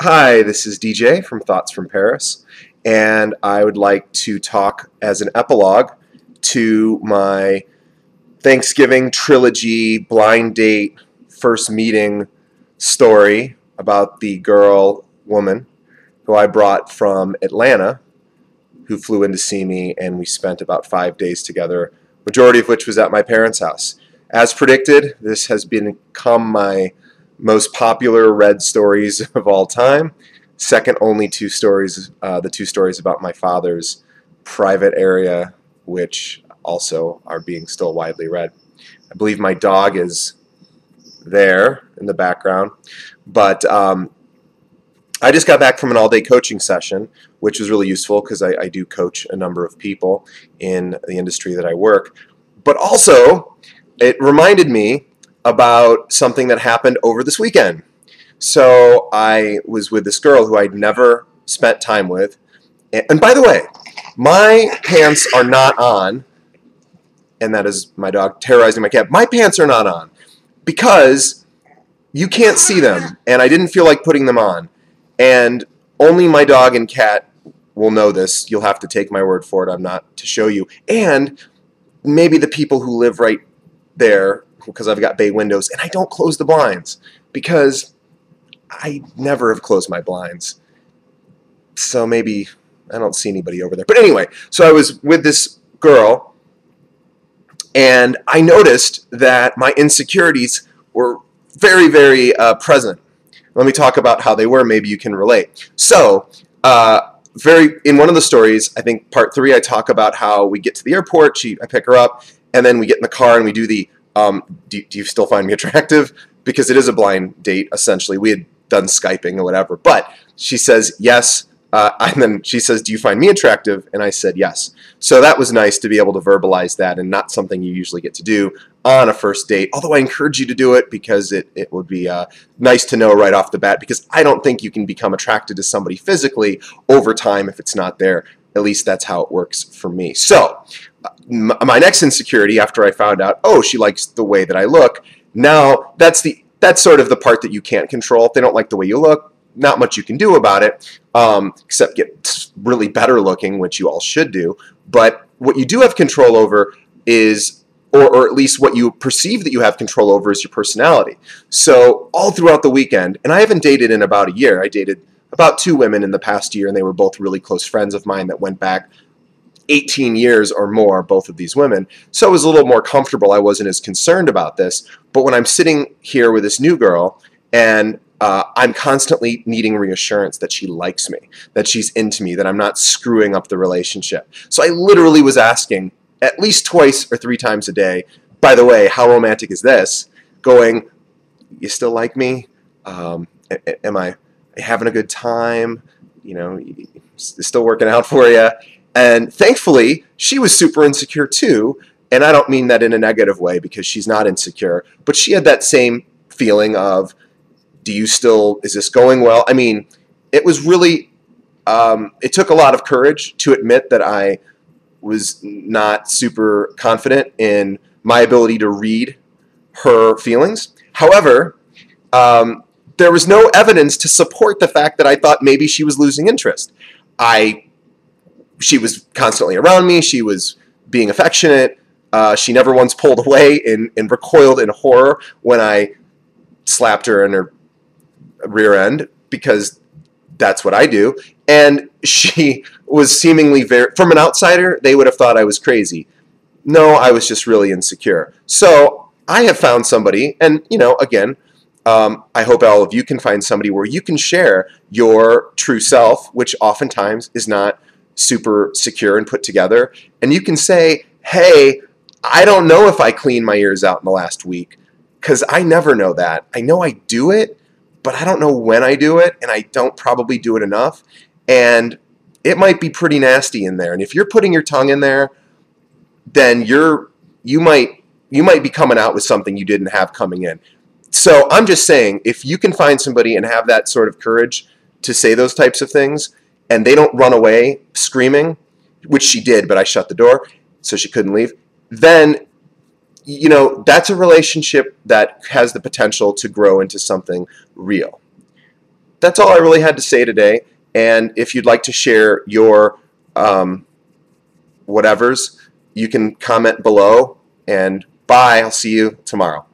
Hi, this is DJ from Thoughts from Paris, and I would like to talk as an epilogue to my Thanksgiving trilogy blind date first meeting story about the woman who I brought from Atlanta, who flew in to see me, and we spent about 5 days together, majority of which was at my parents' house. As predicted, this has become my most popular read stories of all time, second only to the two stories about my father's private area, which also are being still widely read. I believe my dog is there in the background, but I just got back from an all-day coaching session, which was really useful because I do coach a number of people in the industry that I work. But also, it reminded me about something that happened over this weekend. So I was with this girl who I'd never spent time with. And by the way, my pants are not on, and that is my dog terrorizing my cat. My pants are not on because you can't see them, and I didn't feel like putting them on. And only my dog and cat will know this. You'll have to take my word for it. I'm not to show you. And maybe the people who live right there, because I've got bay windows, and I don't close the blinds because I never have closed my blinds. So maybe I don't see anybody over there. But anyway, so I was with this girl, and I noticed that my insecurities were very, very present. Let me talk about how they were. Maybe you can relate. So, in one of the stories, I think part 3, I talk about how we get to the airport. I pick her up, and then we get in the car and we do the do you still find me attractive? Because it is a blind date, essentially. We had done Skyping or whatever. But she says yes, and then she says, do you find me attractive? And I said yes. So that was nice to be able to verbalize that, and not something you usually get to do on a first date. Although I encourage you to do it because it would be nice to know right off the bat, because I don't think you can become attracted to somebody physically over time if it's not there. At least that's how it works for me. So my next insecurity, after I found out, oh, she likes the way that I look, now that's sort of the part that you can't control. If they don't like the way you look, not much you can do about it, except get really better looking, which you all should do. But what you do have control over is, or at least what you perceive that you have control over, is your personality. So all throughout the weekend, and I haven't dated in about a year. I dated about 2 women in the past year, and they were both really close friends of mine that went back 18 years or more, both of these women. So I was a little more comfortable. I wasn't as concerned about this. But when I'm sitting here with this new girl, and I'm constantly needing reassurance that she likes me, that she's into me, that I'm not screwing up the relationship. So I literally was asking at least 2 or 3 times a day, by the way, how romantic is this? Going, you still like me? Am I having a good time? You know, it's still working out for you? And thankfully, she was super insecure too. And I don't mean that in a negative way, because she's not insecure. But she had that same feeling of, is this going well? I mean, it was really, it took a lot of courage to admit that I was not super confident in my ability to read her feelings. However, there was no evidence to support the fact that I thought maybe she was losing interest. She was constantly around me. She was being affectionate. She never once pulled away and recoiled in horror when I slapped her in her rear end, because that's what I do. And she was seemingly from an outsider, they would have thought I was crazy. No, I was just really insecure. So I have found somebody, and again, I hope all of you can find somebody where you can share your true self, which oftentimes is not super secure and put together. And you can say, hey, I don't know if I cleaned my ears out in the last week, because I never know that. I know I do it, but I don't know when I do it, and I don't probably do it enough. And it might be pretty nasty in there. And if you're putting your tongue in there, then you might be coming out with something you didn't have coming in. So I'm just saying, if you can find somebody and have that sort of courage to say those types of things, and they don't run away screaming, which she did, but I shut the door so she couldn't leave, then that's a relationship that has the potential to grow into something real. that's all I really had to say today. And if you'd like to share your whatevers, you can comment below. And bye. I'll see you tomorrow.